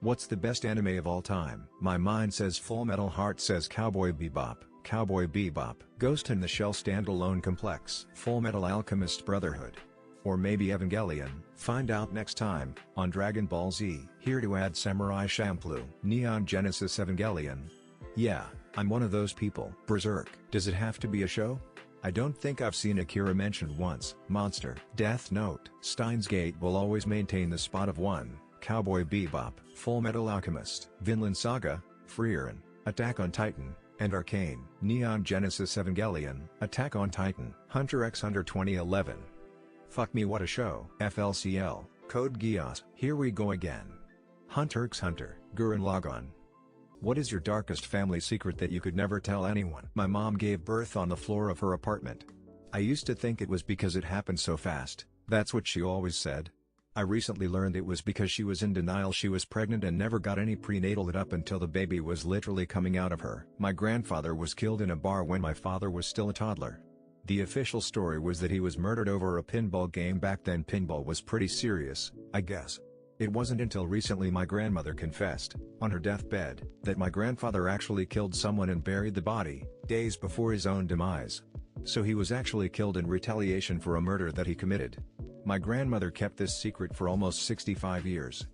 What's the best anime of all time? My mind says Full Metal, heart says Cowboy Bebop. Cowboy Bebop. Ghost in the Shell standalone complex. Full Metal Alchemist Brotherhood. Or maybe Evangelion. Find out next time, on Dragon Ball Z. Here to add Samurai Champloo. Neon Genesis Evangelion. Yeah, I'm one of those people. Berserk. Does it have to be a show? I don't think I've seen Akira mentioned once. Monster. Death Note. Steins Gate will always maintain the spot of 1. Cowboy Bebop. Full Metal Alchemist. Vinland Saga. Frieren. Attack on Titan. And Arcane. Neon Genesis Evangelion. Attack on Titan. Hunter x Hunter 2011. Fuck me, what a show. FLCL. Code Geass. Here we go again. Hunter x Hunter. Gurren Lagann. What is your darkest family secret that you could never tell anyone? My mom gave birth on the floor of her apartment. I used to think it was because it happened so fast. That's what she always said. I recently learned it was because she was in denial she was pregnant and never got any prenatal up until the baby was literally coming out of her. My grandfather was killed in a bar when my father was still a toddler. The official story was that he was murdered over a pinball game. Back then pinball was pretty serious, I guess. It wasn't until recently my grandmother confessed, on her deathbed, that my grandfather actually killed someone and buried the body, days before his own demise. So he was actually killed in retaliation for a murder that he committed. My grandmother kept this secret for almost 65 years.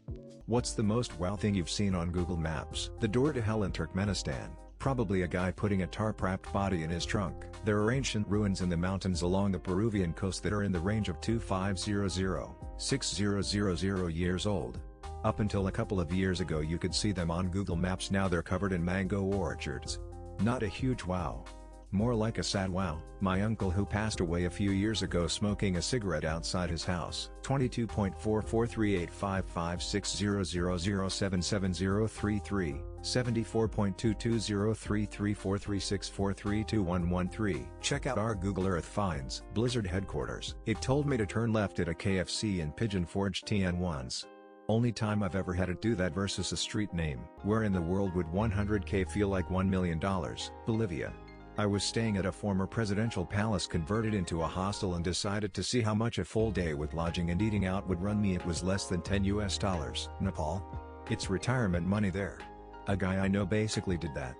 What's the most wow thing you've seen on Google Maps? The door to hell in Turkmenistan. Probably a guy putting a tarp-wrapped body in his trunk. There are ancient ruins in the mountains along the Peruvian coast that are in the range of 2500–6000 years old. Up until a couple of years ago you could see them on Google Maps. Now they're covered in mango orchards. Not a huge wow. More like a sad wow. My uncle who passed away a few years ago smoking a cigarette outside his house. 22.4438556000777033, 74.22033436432113. Check out our Google Earth finds. Blizzard headquarters. It told me to turn left at a KFC in Pigeon Forge TN once. Only time I've ever had it do that versus a street name. Where in the world would 100K feel like $1 million? Bolivia. I was staying at a former presidential palace converted into a hostel and decided to see how much a full day with lodging and eating out would run me. It was less than $10. Nepal? It's retirement money there. A guy I know basically did that.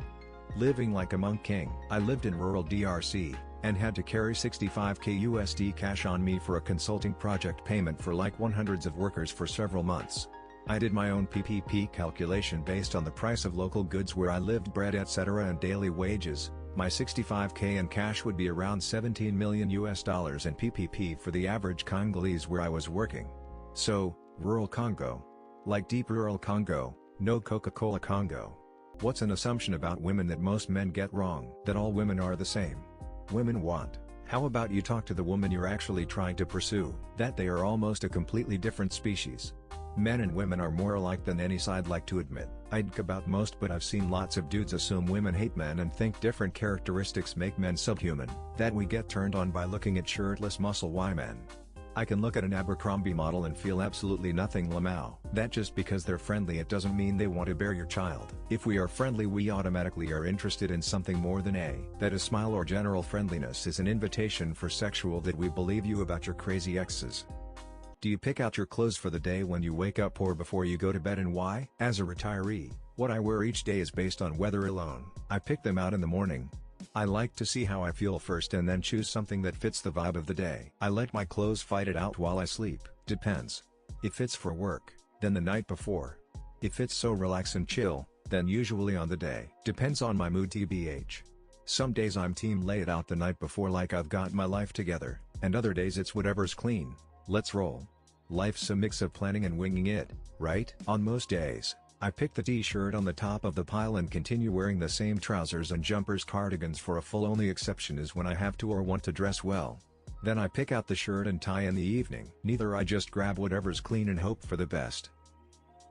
Living like a monk king. I lived in rural DRC, and had to carry 65K USD cash on me for a consulting project payment for like 100 of workers for several months. I did my own PPP calculation based on the price of local goods where I lived, bread etc. and daily wages. My 65K in cash would be around 17 million US dollars in PPP for the average Congolese where I was working. So, rural Congo. Like deep rural Congo, no Coca-Cola Congo. What's an assumption about women that most men get wrong? That all women are the same. Women want. How about you talk to the woman you're actually trying to pursue? That they are almost a completely different species. Men and women are more alike than any side like to admit. I'd about most, but I've seen lots of dudes assume women hate men and think different characteristics make men subhuman. That we get turned on by looking at shirtless muscle Y men. I can look at an Abercrombie model and feel absolutely nothing lamau. That just because they're friendly it doesn't mean they want to bear your child. If we are friendly we automatically are interested in something more than that a smile or general friendliness is an invitation for sexual that we believe you about your crazy exes. Do you pick out your clothes for the day when you wake up or before you go to bed, and why? As a retiree, what I wear each day is based on weather alone. I pick them out in the morning. I like to see how I feel first and then choose something that fits the vibe of the day. I let my clothes fight it out while I sleep. Depends. If it's for work, then the night before. If it's so relax and chill, then usually on the day. Depends on my mood tbh. Some days I'm team lay it out the night before like I've got my life together, and other days it's whatever's clean. Let's roll. Life's a mix of planning and winging it, right? On most days, I pick the t-shirt on the top of the pile and continue wearing the same trousers and jumpers cardigans for a full. Only exception is when I have to or want to dress well. Then I pick out the shirt and tie in the evening. Neither, I just grab whatever's clean and hope for the best.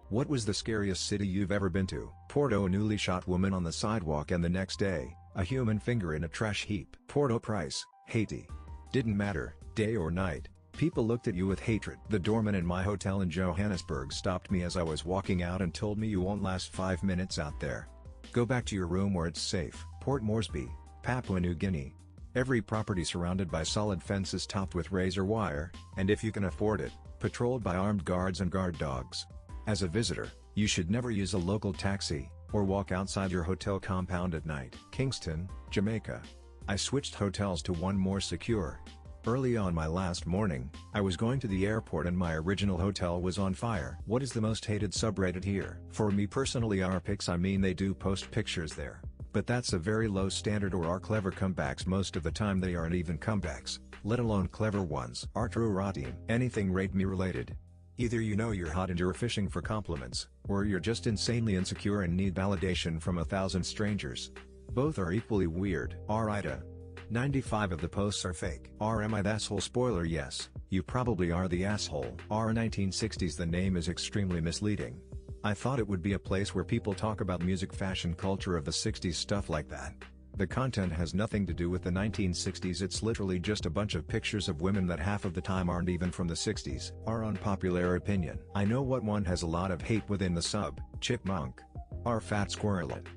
What was the scariest city you've ever been to? Porto. A newly shot woman on the sidewalk and the next day, a human finger in a trash heap. Port-au-Prince, Haiti. Didn't matter, day or night. People looked at you with hatred. The doorman in my hotel in Johannesburg stopped me as I was walking out and told me you won't last 5 minutes out there. Go back to your room where it's safe. Port Moresby, Papua New Guinea. Every property surrounded by solid fences topped with razor wire, and if you can afford it, patrolled by armed guards and guard dogs. As a visitor, You should never use a local taxi, or walk outside your hotel compound at night. Kingston, Jamaica. I switched hotels to one more secure. Early on my last morning, I was going to the airport and my original hotel was on fire. What is the most hated subreddit here? For me personally, our pics. I mean, they do post pictures there, but that's a very low standard, or are clever comebacks. Most of the time they aren't even comebacks, let alone clever ones. Arturo Ratim. Anything rate me related. Either you know you're hot and you're fishing for compliments, or you're just insanely insecure and need validation from 1,000 strangers. Both are equally weird. Rita. 95 of the posts are fake. Am I the asshole? Spoiler: yes, you probably are the asshole. 1960s. The name is extremely misleading. I thought it would be a place where people talk about music, fashion, culture of the 60s, stuff like that. The content has nothing to do with the 1960s, it's literally just a bunch of pictures of women that half of the time aren't even from the 60s. Our unpopular opinion. I know what one has a lot of hate within the sub: chipmunk. Our fat squirrelet.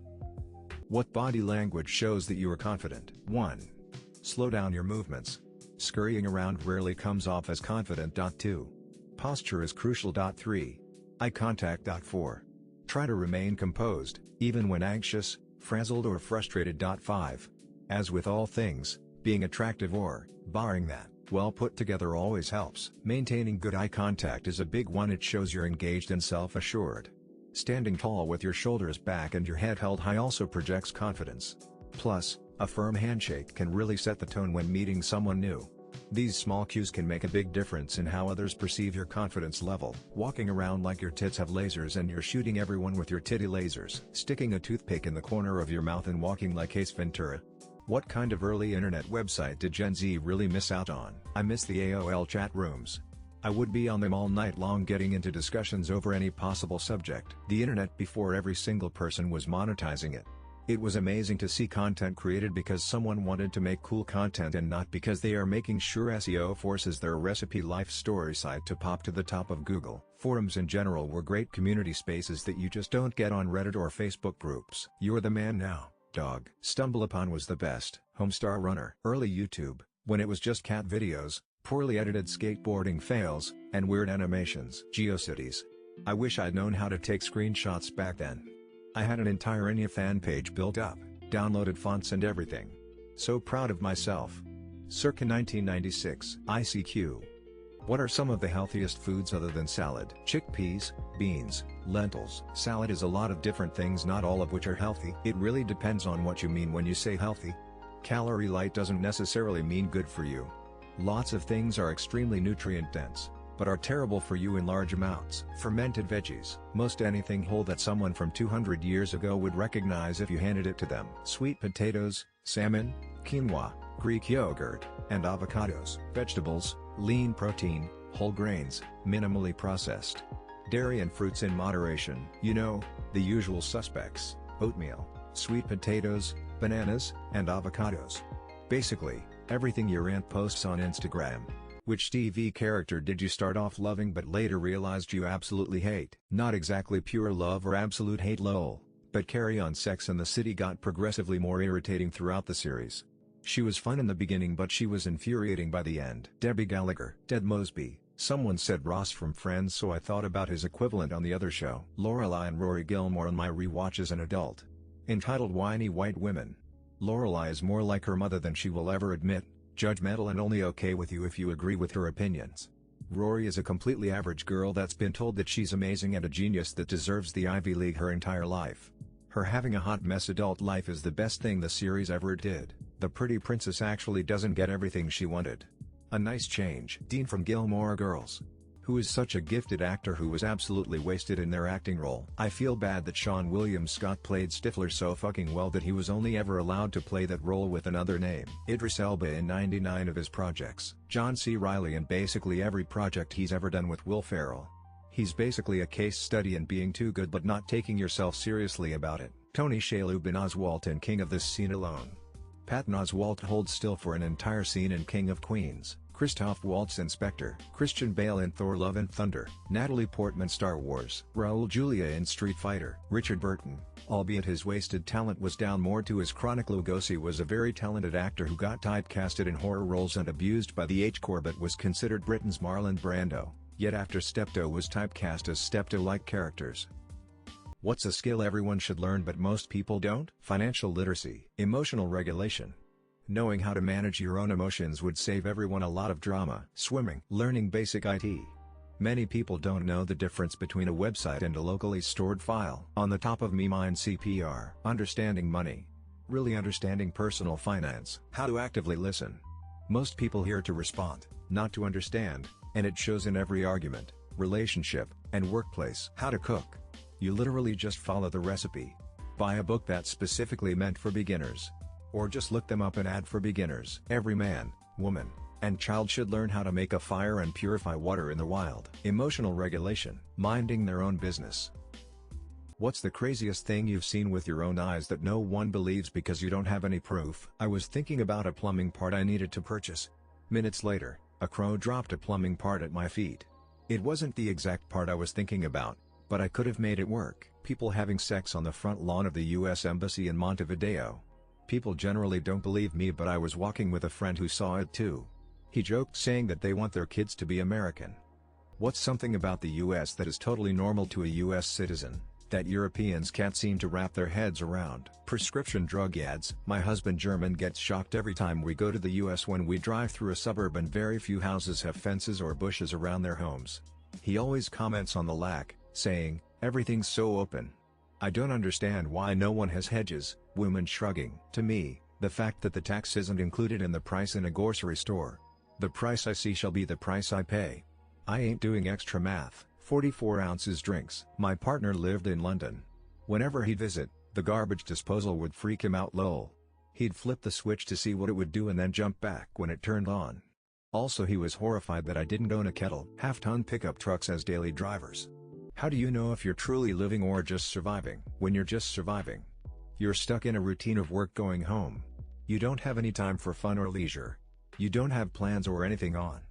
What body language shows that you are confident? 1. Slow down your movements. Scurrying around rarely comes off as confident. 2. Posture is crucial. 3. Eye contact. 4. Try to remain composed, even when anxious, frazzled or frustrated. 5. As with all things, being attractive or, barring that, well put together always helps. Maintaining good eye contact is a big one. It shows you're engaged and self-assured. Standing tall with your shoulders back and your head held high also projects confidence. Plus, a firm handshake can really set the tone when meeting someone new. These small cues can make a big difference in how others perceive your confidence level. Walking around like your tits have lasers and you're shooting everyone with your titty lasers. Sticking a toothpick in the corner of your mouth and walking like Ace Ventura. What kind of early internet website did Gen Z really miss out on? I miss the AOL chat rooms. I would be on them all night long getting into discussions over any possible subject. The internet before every single person was monetizing it. It was amazing to see content created because someone wanted to make cool content and not because they are making sure SEO forces their recipe life story site to pop to the top of Google. Forums in general were great community spaces that you just don't get on Reddit or Facebook groups. You're the man now, dog. StumbleUpon was the best. Homestar Runner. Early YouTube, when it was just cat videos, poorly edited skateboarding fails, and weird animations. GeoCities. I wish I'd known how to take screenshots back then. I had an entire Enya fan page built up, downloaded fonts and everything. So proud of myself. Circa 1996. ICQ. What are some of the healthiest foods other than salad? Chickpeas, beans, lentils. Salad is a lot of different things, not all of which are healthy. It really depends on what you mean when you say healthy. Calorie light doesn't necessarily mean good for you. Lots of things are extremely nutrient dense, but are terrible for you in large amounts. Fermented veggies. Most anything whole that someone from 200 years ago would recognize if you handed it to them. Sweet potatoes, salmon, quinoa, Greek yogurt, and avocados. Vegetables, lean protein, whole grains, minimally processed. Dairy and fruits in moderation. You know, the usual suspects: oatmeal, sweet potatoes, bananas, and avocados. Basically, everything your aunt posts on Instagram. Which TV character did you start off loving but later realized you absolutely hate? Not exactly pure love or absolute hate lol, but Carry On. Sex and the City got progressively more irritating throughout the series. She was fun in the beginning but she was infuriating by the end. Debbie Gallagher. Ted Mosby. Someone said Ross from Friends, so I thought about his equivalent on the other show. Lorelai and Rory Gilmore on my rewatch as an adult. Entitled Whiny White Women. Lorelai is more like her mother than she will ever admit. Judgmental and only okay with you if you agree with her opinions. Rory is a completely average girl that's been told that she's amazing and a genius that deserves the Ivy League her entire life. Her having a hot mess adult life is the best thing the series ever did. The pretty princess actually doesn't get everything she wanted. A nice change. Dean from Gilmore Girls. Who is such a gifted actor who was absolutely wasted in their acting role. I feel bad that Sean William Scott played Stifler so fucking well that he was only ever allowed to play that role with another name. Idris Elba in 99 of his projects. John C. Reilly in basically every project he's ever done with Will Ferrell. He's basically a case study in being too good but not taking yourself seriously about it. Tony Shalhoub in Oswald and King of This Scene Alone. Patton Oswalt holds still for an entire scene in King of Queens. Christoph Waltz in Spectre. Christian Bale in Thor Love and Thunder. Natalie Portman Star Wars. Raul Julia in Street Fighter. Richard Burton, albeit his wasted talent was down more to his chronic Lugosi, was a very talented actor who got typecasted in horror roles and abused by the H-Corps but was considered Britain's Marlon Brando, yet after Steptoe was typecast as Steptoe-like characters. What's a skill everyone should learn but most people don't? Financial literacy, emotional regulation. Knowing how to manage your own emotions would save everyone a lot of drama. Swimming, learning basic IT. Many people don't know the difference between a website and a locally stored file. On the top of me mind CPR. Understanding money. Really understanding personal finance. How to actively listen. Most people here to respond, not to understand, and it shows in every argument, relationship, and workplace. How to cook. You literally just follow the recipe. Buy a book that's specifically meant for beginners. Or just look them up in Ad for Beginners. Every man, woman, and child should learn how to make a fire and purify water in the wild. Emotional regulation. Minding their own business. What's the craziest thing you've seen with your own eyes that no one believes because you don't have any proof? I was thinking about a plumbing part I needed to purchase. Minutes later, a crow dropped a plumbing part at my feet. It wasn't the exact part I was thinking about, but I could have made it work. People having sex on the front lawn of the US Embassy in Montevideo. People generally don't believe me, but I was walking with a friend who saw it too. He joked saying that they want their kids to be American. What's something about the US that is totally normal to a US citizen, that Europeans can't seem to wrap their heads around? Prescription drug ads. My husband German gets shocked every time we go to the US when we drive through a suburb and very few houses have fences or bushes around their homes. He always comments on the lack, saying, "Everything's so open. I don't understand why no one has hedges." Women shrugging. To me, the fact that the tax isn't included in the price in a grocery store. The price I see shall be the price I pay. I ain't doing extra math. 44 ounces drinks. My partner lived in London. Whenever he'd visit, the garbage disposal would freak him out lol. He'd flip the switch to see what it would do and then jump back when it turned on. Also he was horrified that I didn't own a kettle. Half-ton pickup trucks as daily drivers. How do you know if you're truly living or just surviving? When you're just surviving, you're stuck in a routine of work going home. You don't have any time for fun or leisure. You don't have plans or anything on.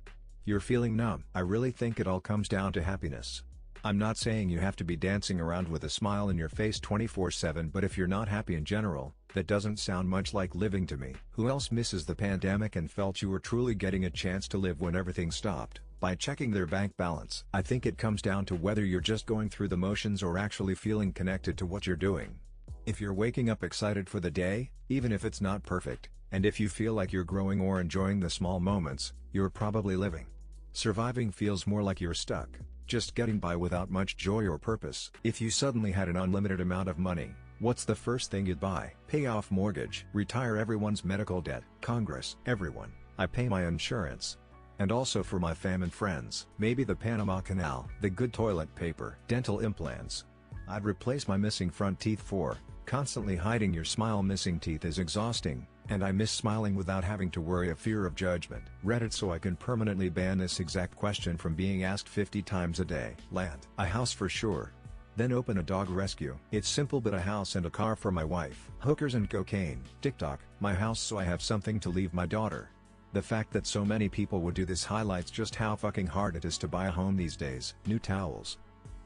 You're feeling numb. I really think it all comes down to happiness. I'm not saying you have to be dancing around with a smile in your face 24/7, but if you're not happy in general, that doesn't sound much like living to me. Who else misses the pandemic and felt you were truly getting a chance to live when everything stopped? By checking their bank balance. I think it comes down to whether you're just going through the motions or actually feeling connected to what you're doing. If you're waking up excited for the day, even if it's not perfect, and if you feel like you're growing or enjoying the small moments, you're probably living. Surviving feels more like you're stuck, just getting by without much joy or purpose. If you suddenly had an unlimited amount of money, what's the first thing you'd buy? Pay off mortgage, retire everyone's medical debt, Congress, everyone. I pay my insurance. And also for my fam and friends. Maybe the Panama Canal, the good toilet paper, dental implants. I'd replace my missing front teeth for, constantly hiding your smile. Missing teeth is exhausting, and I miss smiling without having to worry a fear of judgment. Reddit so I can permanently ban this exact question from being asked 50 times a day. Land. A house for sure. Then open a dog rescue. It's simple, but a house and a car for my wife. Hookers and cocaine. TikTok. My house so I have something to leave my daughter. The fact that so many people would do this highlights just how fucking hard it is to buy a home these days. New towels.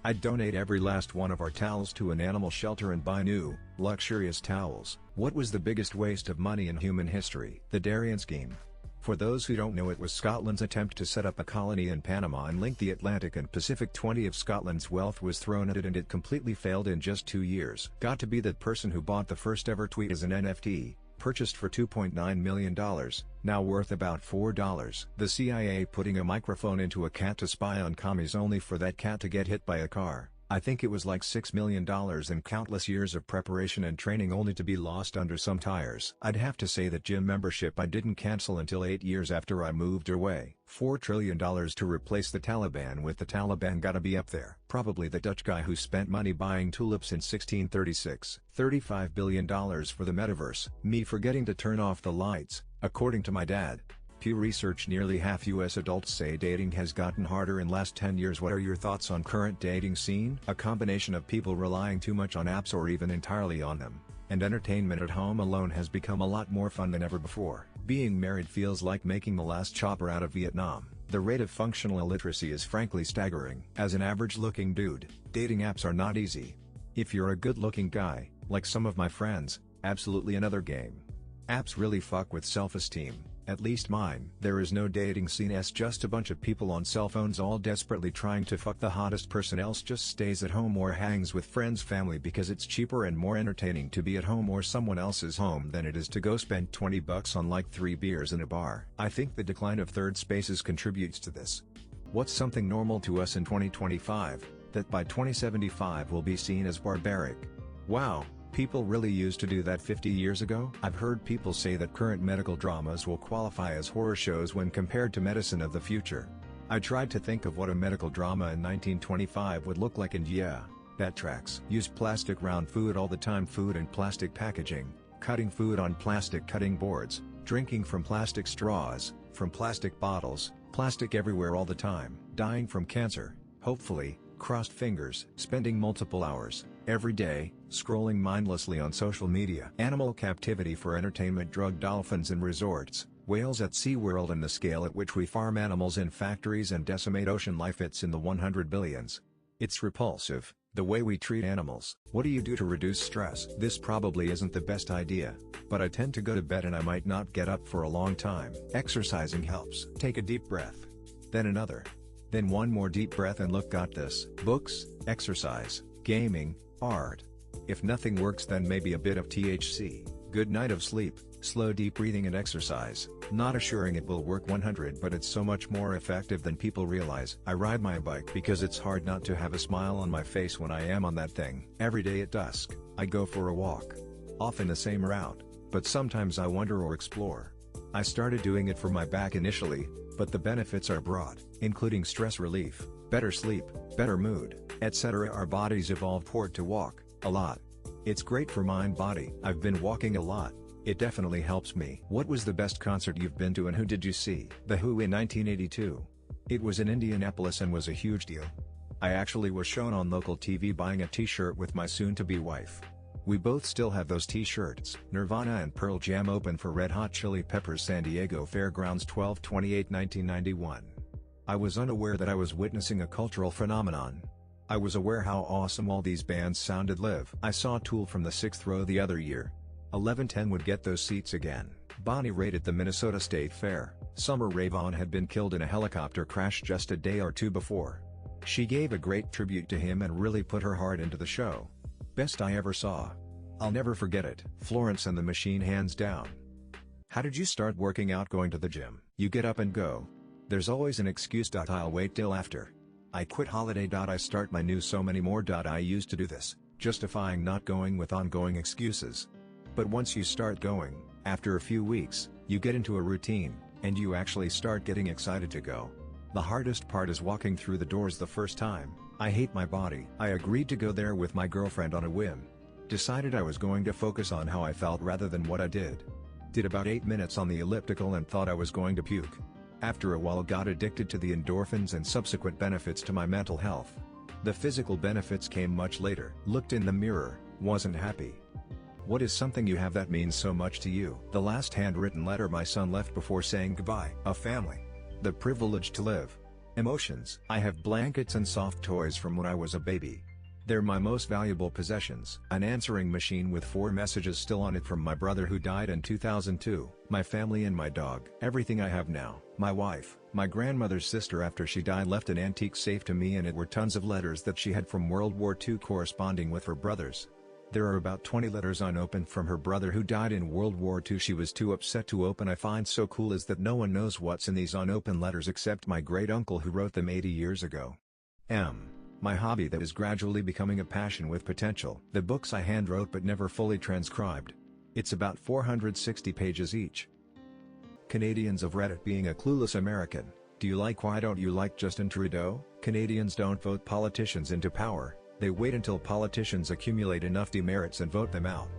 I'd donate every last one of our towels to an animal shelter and buy new, luxurious towels. What was the biggest waste of money in human history? The Darien Scheme. For those who don't know, it was Scotland's attempt to set up a colony in Panama and link the Atlantic and Pacific. 20 of Scotland's wealth was thrown at it and it completely failed in just 2 years. Got to be that person who bought the first ever tweet as an NFT. Purchased for $2.9 million, now worth about $4. The CIA putting a microphone into a cat to spy on commies only for that cat to get hit by a car. I think it was like $6 million and countless years of preparation and training only to be lost under some tires. I'd have to say that gym membership I didn't cancel until 8 years after I moved away. $4 trillion to replace the Taliban with the Taliban, gotta be up there. Probably the Dutch guy who spent money buying tulips in 1636. $35 billion for the metaverse. Me forgetting to turn off the lights, according to my dad. Pew Research. Nearly half US adults say dating has gotten harder in last 10 years. What are your thoughts on current dating scene? A combination of people relying too much on apps or even entirely on them, and entertainment at home alone has become a lot more fun than ever before. Being married feels like making the last chopper out of Vietnam. The rate of functional illiteracy is frankly staggering. As an average-looking dude, dating apps are not easy. If you're a good-looking guy, like some of my friends, absolutely another game. Apps really fuck with self-esteem. At least mine. There is no dating scene, it's just a bunch of people on cell phones all desperately trying to fuck the hottest person else just stays at home or hangs with friends family because it's cheaper and more entertaining to be at home or someone else's home than it is to go spend $20 on like 3 beers in a bar. I think the decline of third spaces contributes to this. What's something normal to us in 2025, that by 2075 will be seen as barbaric? Wow. People really used to do that 50 years ago? I've heard people say that current medical dramas will qualify as horror shows when compared to medicine of the future. I tried to think of what a medical drama in 1925 would look like, and yeah, that tracks. Use plastic round food all the time, food in plastic packaging, cutting food on plastic cutting boards, drinking from plastic straws, from plastic bottles, plastic everywhere all the time, dying from cancer, hopefully, crossed fingers, spending multiple hours, every day, scrolling mindlessly on social media. Animal captivity for entertainment, drug dolphins in resorts, whales at SeaWorld, and the scale at which we farm animals in factories and decimate ocean life, it's in the 100 billions. It's repulsive, the way we treat animals. What do you do to reduce stress? This probably isn't the best idea, but I tend to go to bed and I might not get up for a long time. Exercising helps. Take a deep breath. Then another. Then one more deep breath and look, got this. Books, exercise, gaming, art. If nothing works, then maybe a bit of THC. Good night of sleep, slow deep breathing and exercise. Not assuring it will work 100, but it's so much more effective than people realize. I ride my bike because it's hard not to have a smile on my face when I am on that thing. Every day at dusk, I go for a walk. Often the same route, but sometimes I wander or explore. I started doing it for my back initially, but the benefits are broad, including stress relief, better sleep, better mood, etc. Our bodies evolved toward to walk a lot. It's great for mind body. I've been walking a lot. It definitely helps me. What was the best concert you've been to and who did you see? The Who in 1982. It was in Indianapolis and was a huge deal. I actually was shown on local TV buying a t-shirt with my soon-to-be wife. We both still have those t-shirts. Nirvana and Pearl Jam opened for Red Hot Chili Peppers San Diego Fairgrounds 12/28/1991. I was unaware that I was witnessing a cultural phenomenon. I was aware how awesome all these bands sounded live. I saw Tool from the 6th row the other year. 1110 would get those seats again. Bonnie Raitt at the Minnesota State Fair. Summer Rae Vaughn had been killed in a helicopter crash just a day or two before. She gave a great tribute to him and really put her heart into the show. Best I ever saw. I'll never forget it. Florence and the Machine, hands down. How did you start working out? Going to the gym. You get up and go. There's always an excuse. I'll wait till after. I quit holiday. I start my new so many more. I used to do this, justifying not going with ongoing excuses. But once you start going, after a few weeks, you get into a routine, and you actually start getting excited to go. The hardest part is walking through the doors the first time. I hate my body. I agreed to go there with my girlfriend on a whim. Decided I was going to focus on how I felt rather than what I did. Did about 8 minutes on the elliptical and thought I was going to puke. After a while got addicted to the endorphins and subsequent benefits to my mental health. The physical benefits came much later. Looked in the mirror, wasn't happy. What is something you have that means so much to you? The last handwritten letter my son left before saying goodbye. A family. The privilege to live. Emotions. I have blankets and soft toys from when I was a baby. They're my most valuable possessions. An answering machine with 4 messages still on it from my brother who died in 2002. My family and my dog. Everything I have now. My wife. My grandmother's sister after she died left an antique safe to me, and it were tons of letters that she had from World War II corresponding with her brothers. There are about 20 letters unopened from her brother who died in World War II. She was too upset to open. I find so cool is that no one knows what's in these unopened letters except my great uncle who wrote them 80 years ago. My hobby that is gradually becoming a passion with potential. The books I handwrote but never fully transcribed. It's about 460 pages each. Canadians of Reddit being a clueless American. Do you like why don't you like Justin Trudeau? Canadians don't vote politicians into power, they wait until politicians accumulate enough demerits and vote them out.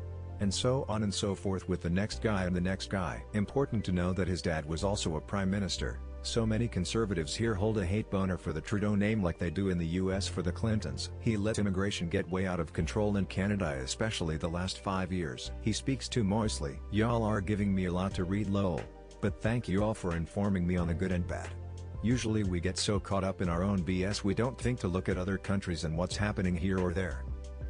And so on and so forth with the next guy and the next guy. Important to know that his dad was also a prime minister. So many conservatives here hold a hate boner for the Trudeau name like they do in the US for the Clintons. He let immigration get way out of control in Canada, especially the last 5 years. He speaks too moistly. Y'all are giving me a lot to read, lol. But thank you all for informing me on the good and bad. Usually we get so caught up in our own BS we don't think to look at other countries and what's happening here or there.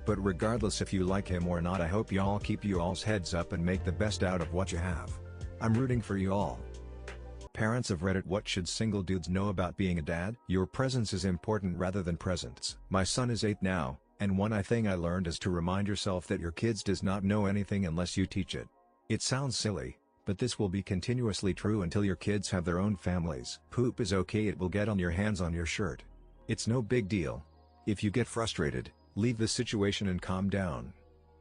But regardless if you like him or not, I hope y'all keep you all's heads up and make the best out of what you have. I'm rooting for you all. Parents of Reddit, what should single dudes know about being a dad? Your presence is important rather than presents. My son is 8 now, and one thing I learned is to remind yourself that your kids does not know anything unless you teach it. It sounds silly, but this will be continuously true until your kids have their own families. Poop is okay, it will get on your hands, on your shirt. It's no big deal. If you get frustrated, leave the situation and calm down.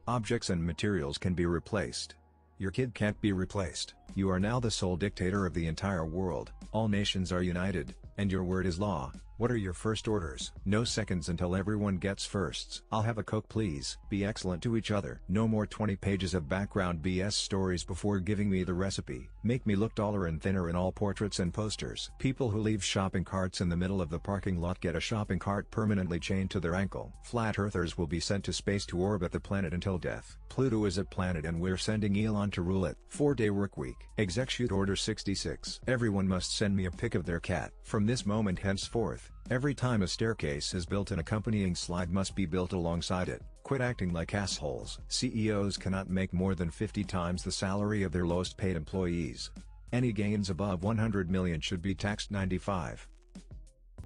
Objects and materials can be replaced. Your kid can't be replaced. You are now the sole dictator of the entire world. All nations are united, and your word is law. What are your first orders? No seconds until everyone gets firsts. I'll have a Coke please. Be excellent to each other. No more 20 pages of background BS stories before giving me the recipe. Make me look taller and thinner in all portraits and posters. People who leave shopping carts in the middle of the parking lot get a shopping cart permanently chained to their ankle. Flat earthers will be sent to space to orbit the planet until death. Pluto is a planet and we're sending Elon to rule it. 4-day work week. Execute Order 66. Everyone must send me a pic of their cat. From this moment henceforth, every time a staircase is built, an accompanying slide must be built alongside it. Quit acting like assholes. CEOs cannot make more than 50 times the salary of their lowest paid employees. Any gains above 100 million should be taxed 95.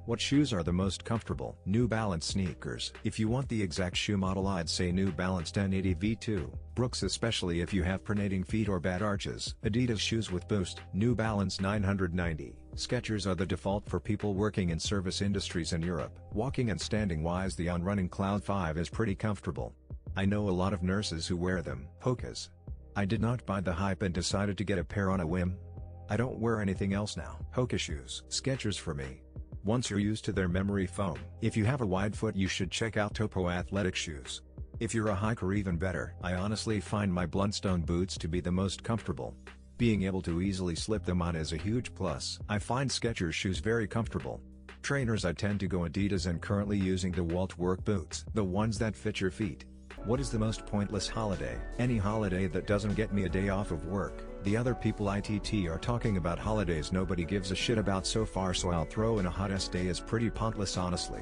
What shoes are the most comfortable? New Balance sneakers. If you want the exact shoe model, I'd say New Balance 1080 V2. Brooks, especially if you have pronating feet or bad arches. Adidas shoes with Boost. New Balance 990. Skechers are the default for people working in service industries in Europe. Walking and standing wise, the On Running Cloud 5 is pretty comfortable. I know a lot of nurses who wear them. Hokas. I did not buy the hype and decided to get a pair on a whim. I don't wear anything else now. Hoka shoes. Skechers for me. Once you're used to their memory foam. If you have a wide foot, you should check out Topo athletic shoes. If you're a hiker, even better. I honestly find my Bluntstone boots to be the most comfortable. Being able to easily slip them on is a huge plus. I find Skechers shoes very comfortable. Trainers, I tend to go Adidas and currently using the Walt work boots. The ones that fit your feet. What is the most pointless holiday? Any holiday that doesn't get me a day off of work. The other people ITT are talking about holidays nobody gives a shit about so far, so I'll throw in a hot-ass day is pretty pointless honestly.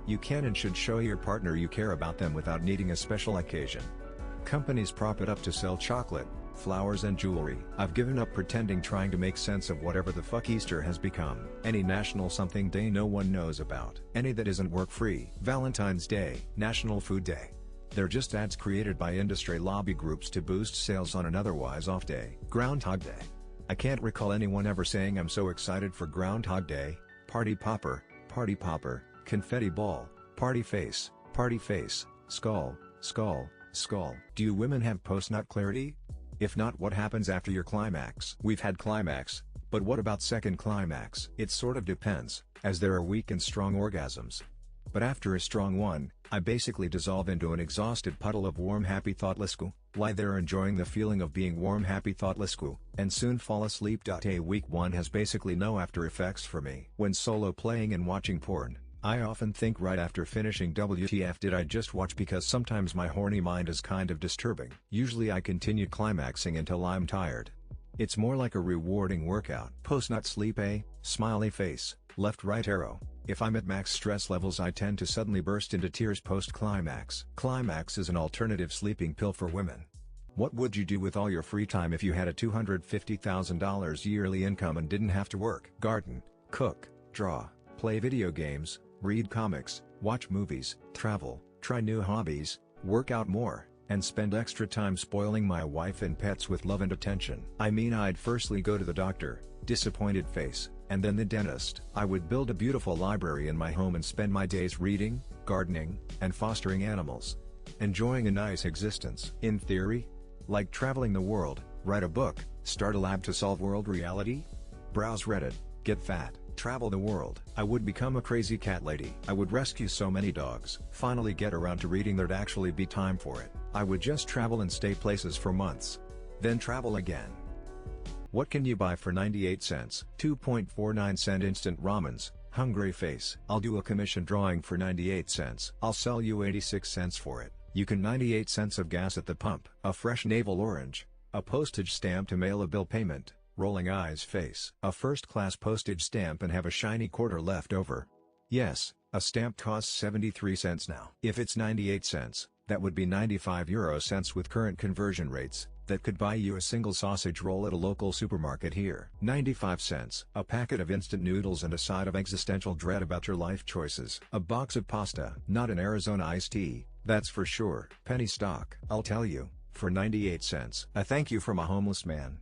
You can and should show your partner you care about them without needing a special occasion. Companies prop it up to sell chocolate, flowers and jewelry. I've given up pretending, trying to make sense of whatever the fuck Easter has become. Any national something day no one knows about. Any that isn't work-free. Valentine's Day, National Food Day. They're just ads created by industry lobby groups to boost sales on an otherwise off day. Groundhog Day. I can't recall anyone ever saying I'm so excited for Groundhog Day. Party popper, confetti ball, party face, skull, skull. Do you women have post-nut clarity? If not, what happens after your climax? We've had climax, but what about second climax? It sort of depends, as there are weak and strong orgasms. But after a strong one, I basically dissolve into an exhausted puddle of warm happy thoughtless goo, lie there enjoying the feeling of being warm happy thoughtless goo, and soon fall asleep. A week one has basically no after effects for me. When solo playing and watching porn, I often think right after finishing, WTF did I just watch, because sometimes my horny mind is kind of disturbing. Usually I continue climaxing until I'm tired. It's more like a rewarding workout. Post-nut sleep, smiley face, left right arrow. If I'm at max stress levels, I tend to suddenly burst into tears post-climax. Climax is an alternative sleeping pill for women. What would you do with all your free time if you had a $250,000 yearly income and didn't have to work? Garden, cook, draw, play video games, read comics, watch movies, travel, try new hobbies, work out more, and spend extra time spoiling my wife and pets with love and attention. I mean, I'd firstly go to the doctor, disappointed face, and then the dentist. I would build a beautiful library in my home and spend my days reading, gardening, and fostering animals. Enjoying a nice existence. In theory, like traveling the world, write a book, start a lab to solve world reality, browse Reddit, get fat, travel the world. I would become a crazy cat lady. I would rescue so many dogs. Finally get around to reading, there'd actually be time for it. I would just travel and stay places for months. Then travel again. What can you buy for 98 cents? 2.49 cent instant ramens, hungry face. I'll do a commission drawing for 98 cents. I'll sell you 86 cents for it. You can 98 cents of gas at the pump. A fresh navel orange, a postage stamp to mail a bill payment, rolling eyes face. A first-class postage stamp and have a shiny quarter left over. Yes, a stamp costs 73 cents now. If it's 98 cents, that would be 95 euro cents with current conversion rates. that could buy you a single sausage roll at a local supermarket here. 95 cents. A packet of instant noodles and a side of existential dread about your life choices. A box of pasta. Not an Arizona iced tea, that's for sure. Penny stock. I'll tell you, for 98 cents. A thank you from a homeless man.